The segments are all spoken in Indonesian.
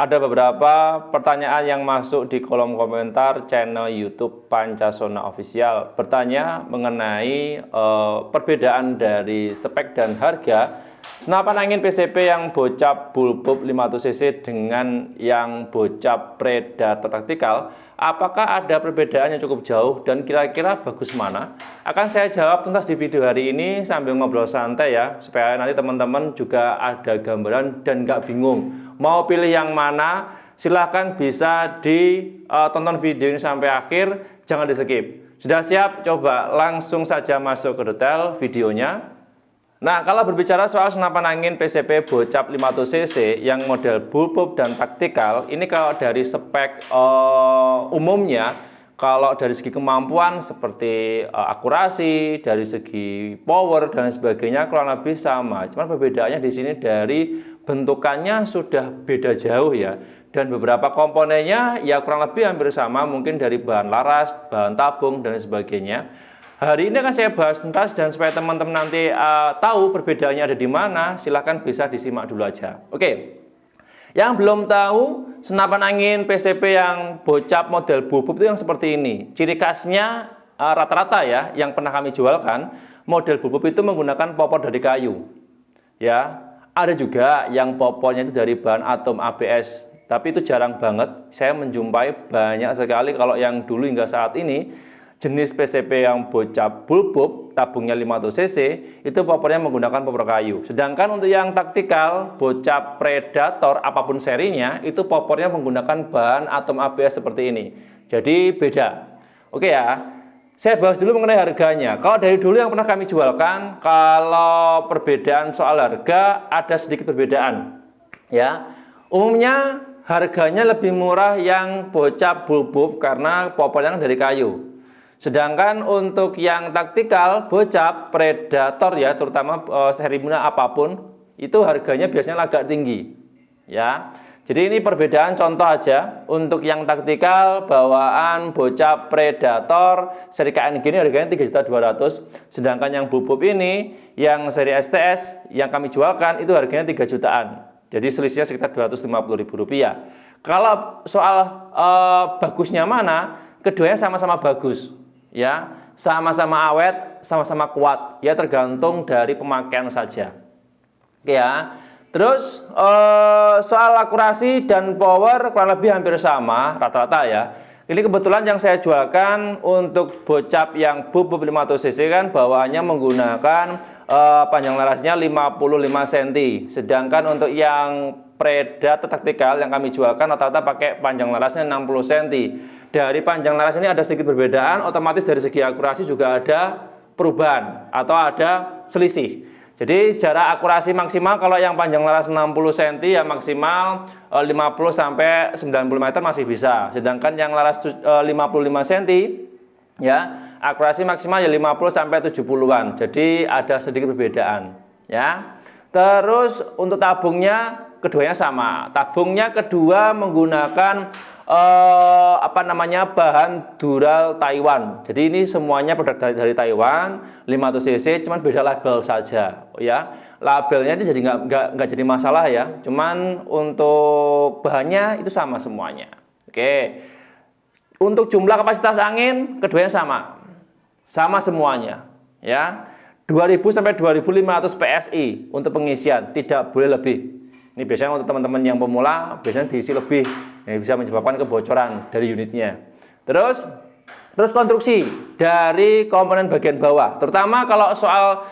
Ada beberapa pertanyaan yang masuk di kolom komentar channel YouTube Pancasona Official bertanya mengenai perbedaan dari spek dan harga senapan angin PCP yang bocap bulbub 500 cc dengan yang bocap Predator taktikal. Apakah ada perbedaan yang cukup jauh dan kira-kira bagus mana? Akan saya jawab tuntas di video hari ini sambil ngobrol santai ya, supaya nanti teman-teman juga ada gambaran dan nggak bingung mau pilih yang mana. Silahkan bisa ditonton video ini sampai akhir, jangan di skip. Sudah siap? Coba langsung saja masuk ke detail videonya. Nah, kalau berbicara soal senapan angin PCP bocap 500 cc yang model bulbub dan taktikal, ini kalau dari spek umumnya, kalau dari segi kemampuan seperti akurasi, dari segi power dan sebagainya kurang lebih sama. Cuman perbedaannya di sini dari bentukannya sudah beda jauh ya. Dan beberapa komponennya ya kurang lebih hampir sama, mungkin dari bahan laras, bahan tabung dan sebagainya. Hari ini akan saya bahas tuntas dan supaya teman-teman nanti tahu perbedaannya ada di mana, silahkan bisa disimak dulu aja. Oke, yang belum tahu senapan angin PCP yang bocap model bulbub itu yang seperti ini. Ciri khasnya rata-rata ya, yang pernah kami jualkan, model bulbub itu menggunakan popor dari kayu. Ya, ada juga yang popornya itu dari bahan atom ABS, tapi itu jarang banget. Saya menjumpai banyak sekali kalau yang dulu hingga saat ini. Jenis PCP yang bocap bulbub, tabungnya 500 cc, itu popornya menggunakan popor kayu. Sedangkan untuk yang taktikal, bocap Predator, apapun serinya, itu popornya menggunakan bahan atom ABS seperti ini. Jadi beda. Oke ya, saya bahas dulu mengenai harganya. Kalau dari dulu yang pernah kami jualkan, kalau perbedaan soal harga, ada sedikit perbedaan. Ya, umumnya harganya lebih murah yang bocap bulbub karena popornya dari kayu. Sedangkan untuk yang taktikal bocap Predator ya, terutama seri Muna apapun, itu harganya biasanya agak tinggi. Ya. Jadi ini perbedaan contoh aja. Untuk yang taktikal bawaan bocap Predator seri KNG ini harganya 3.200.000. Sedangkan yang bulbub ini yang seri STS yang kami jualkan itu harganya 3 jutaan. Jadi selisihnya sekitar Rp250.000. Kalau soal bagusnya mana, keduanya sama-sama bagus. Ya, sama-sama awet, sama-sama kuat. Ya, tergantung dari pemakaian saja. Oke ya. Terus soal akurasi dan power kurang lebih hampir sama rata-rata ya. Ini kebetulan yang saya jualkan untuk bocap yang bulbub 500 cc kan bawaannya menggunakan panjang larasnya 55 cm. Sedangkan untuk yang Predator taktikal yang kami jualkan rata-rata pakai panjang larasnya 60 cm. Dari panjang laras ini ada sedikit perbedaan, otomatis dari segi akurasi juga ada perubahan atau ada selisih. Jadi jarak akurasi maksimal kalau yang panjang laras 60 cm ya maksimal 50 sampai 90 meter masih bisa. Sedangkan yang laras 55 cm ya akurasi maksimal ya 50 sampai 70-an. Jadi ada sedikit perbedaan ya. Terus untuk tabungnya keduanya sama. Tabungnya kedua menggunakan bahan Dural Taiwan. Jadi ini semuanya produk dari Taiwan, 500 cc, cuman beda label saja, ya. Labelnya itu jadi nggak jadi masalah ya. Cuman untuk bahannya itu sama semuanya. Oke. Untuk jumlah kapasitas angin keduanya sama semuanya, ya. 2000 sampai 2500 PSI untuk pengisian, tidak boleh lebih. Ini biasanya untuk teman-teman yang pemula biasanya diisi lebih, yang bisa menyebabkan kebocoran dari unitnya. Terus konstruksi dari komponen bagian bawah, terutama kalau soal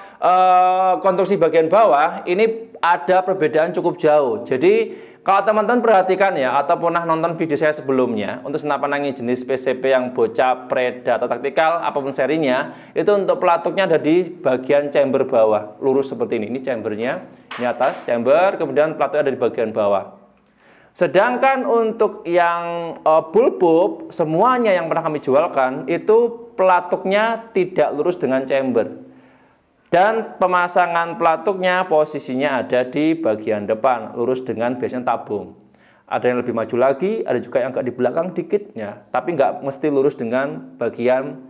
konstruksi bagian bawah ini ada perbedaan cukup jauh. Jadi kalau teman-teman perhatikan ya, atau pernah nonton video saya sebelumnya, untuk senapan angin jenis PCP yang bocap Predator taktikal, apapun serinya, itu untuk pelatuknya ada di bagian chamber bawah, lurus seperti ini. Ini chambernya, ini atas chamber, kemudian pelatuknya ada di bagian bawah. Sedangkan untuk yang bulbub, semuanya yang pernah kami jualkan, itu pelatuknya tidak lurus dengan chamber. Dan pemasangan pelatuknya posisinya ada di bagian depan, lurus dengan biasanya tabung. Ada yang lebih maju lagi, ada juga yang agak di belakang dikit, ya, tapi nggak mesti lurus dengan bagian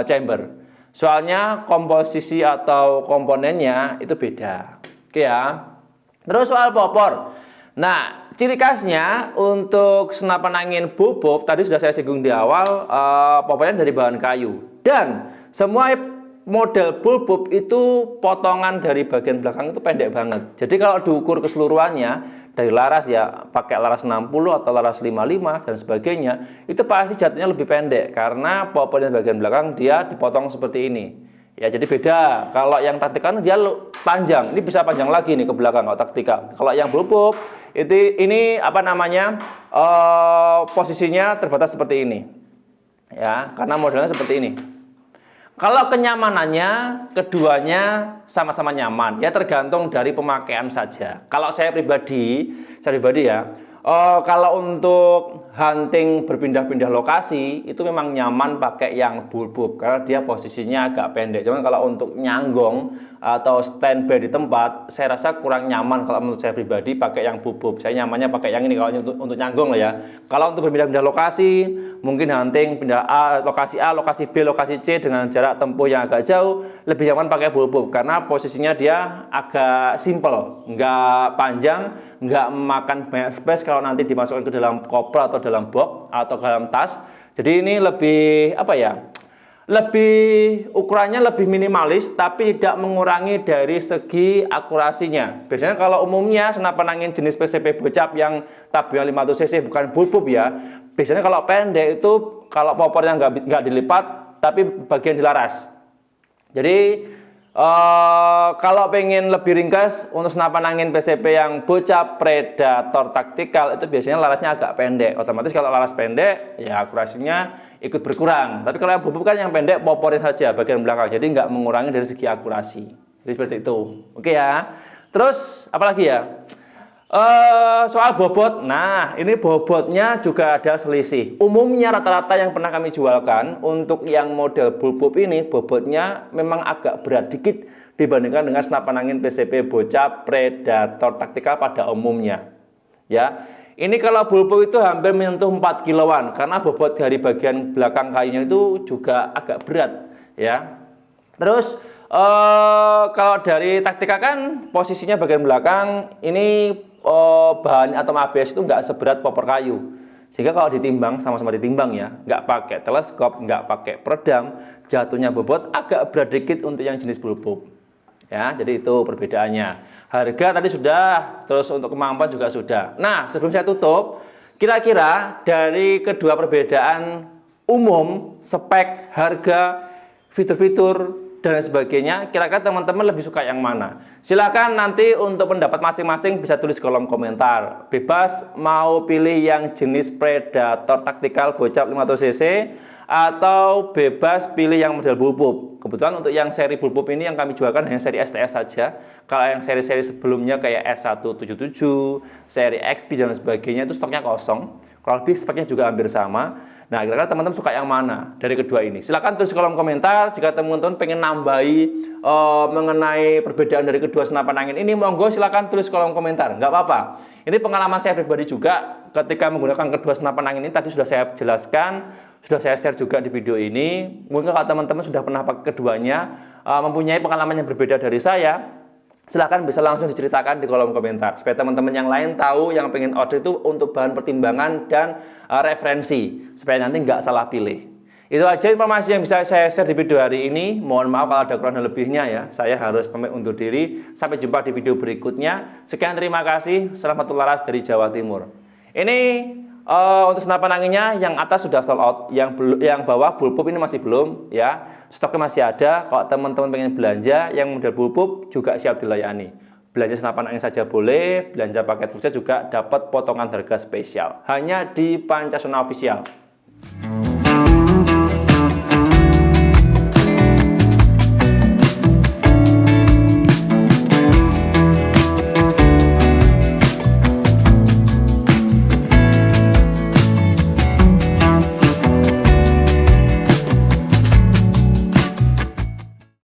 chamber. Soalnya komposisi atau komponennya itu beda. Oke ya. Terus soal popor. Nah, ciri khasnya untuk senapan angin bulbub tadi sudah saya singgung di awal, pokoknya dari bahan kayu. Dan semua model bulbub itu potongan dari bagian belakang itu pendek banget. Jadi kalau diukur keseluruhannya dari laras ya, pakai laras 60 atau laras 55 dan sebagainya, itu pasti jatuhnya lebih pendek karena popolnya bagian belakang dia dipotong seperti ini. Ya, jadi beda. Kalau yang taktikal dia panjang, ini bisa panjang lagi nih ke belakang kalau taktikal. Kalau yang bulbub ini apa namanya? Posisinya terbatas seperti ini. Ya, karena modelnya seperti ini. Kalau kenyamanannya, keduanya sama-sama nyaman. Ya tergantung dari pemakaian saja. Kalau saya pribadi ya, kalau untuk hunting berpindah-pindah lokasi itu memang nyaman pakai yang bulbub karena dia posisinya agak pendek. Cuman kalau untuk nyanggong atau standby di tempat, saya rasa kurang nyaman kalau menurut saya pribadi pakai yang bulbub. Saya nyamannya pakai yang ini kalau untuk nyanggong lah ya. Kalau untuk berpindah-pindah lokasi, mungkin hunting pindah A, lokasi B, lokasi C dengan jarak tempuh yang agak jauh, lebih nyaman pakai bulbub karena posisinya dia agak simple, nggak panjang, nggak memakan banyak space kalau nanti dimasukkan ke dalam koper atau dalam box atau ke dalam tas. Jadi ini lebih apa ya? Lebih ukurannya lebih minimalis tapi tidak mengurangi dari segi akurasinya. Biasanya kalau umumnya senapan angin jenis PCP Bocap yang tabungnya 500 cc bukan bulbub ya. Biasanya kalau pendek itu kalau popornya nggak dilipat tapi bagian dilaras. Jadi kalau pengen lebih ringkas untuk senapan angin PCP yang Bocap Predator taktikal itu biasanya larasnya agak pendek. Otomatis kalau laras pendek ya akurasinya ikut berkurang. Tapi kalau yang bulbub kan yang pendek popornya saja bagian belakang. Jadi nggak mengurangi dari segi akurasi. Jadi seperti itu. Oke ya. Terus apalagi ya? Soal bobot. Nah, ini bobotnya juga ada selisih. Umumnya rata-rata yang pernah kami jualkan untuk yang model bulbub ini bobotnya memang agak berat dikit dibandingkan dengan senapan angin PCP Bocap Predator taktikal pada umumnya. Ya. Ini kalau bulbub itu hampir menyentuh 4 kiloan karena bobot dari bagian belakang kayunya itu juga agak berat ya. Terus kalau dari taktika kan posisinya bagian belakang ini bahan atom ABS itu nggak seberat popor kayu. Sehingga kalau ditimbang, sama-sama ditimbang ya, nggak pakai teleskop, nggak pakai peredam, jatuhnya bobot agak berat dikit untuk yang jenis bulbub. Ya, jadi itu perbedaannya. Harga tadi sudah, terus untuk kemampuan juga sudah. Nah, sebelum saya tutup, kira-kira dari kedua perbedaan umum, spek, harga, fitur-fitur, dan sebagainya, kira-kira teman-teman lebih suka yang mana? Silakan nanti untuk pendapat masing-masing bisa tulis kolom komentar. Bebas mau pilih yang jenis Predator taktikal Bocap 500 cc atau bebas pilih yang model bulbub. Kebetulan untuk yang seri bulbub ini yang kami jualkan hanya seri STS saja. Kalau yang seri-seri sebelumnya kayak S177, seri XP dan sebagainya itu stoknya kosong. Kalau lebih speknya juga hampir sama. Nah, kira-kira teman-teman suka yang mana dari kedua ini? Silahkan tulis di kolom komentar. Jika teman-teman pengen nambahi mengenai perbedaan dari kedua senapan angin ini, monggo silahkan tulis kolom komentar. Nggak apa-apa. Ini pengalaman saya pribadi juga ketika menggunakan kedua senapan angin ini. Tadi sudah saya jelaskan, sudah saya share juga di video ini. Mungkin kalau teman-teman sudah pernah pakai keduanya, mempunyai pengalaman yang berbeda dari saya, silahkan bisa langsung diceritakan di kolom komentar supaya teman-teman yang lain tahu yang pengen order itu untuk bahan pertimbangan dan referensi supaya nanti nggak salah pilih. Itu aja informasi yang bisa saya share di video hari ini. Mohon maaf kalau ada kurang dan lebihnya ya. Saya harus pamit undur diri. Sampai jumpa di video berikutnya. Sekian, terima kasih. Selamat laras dari Jawa Timur. Ini untuk senapan anginnya yang atas sudah sold out, yang bawah bulbub ini masih belum ya. Stoknya masih ada. Kalau teman-teman pengen belanja yang model bulbub juga siap dilayani. Belanja senapan angin saja boleh, belanja paket full set juga dapat potongan harga spesial. Hanya di Pancasona Official.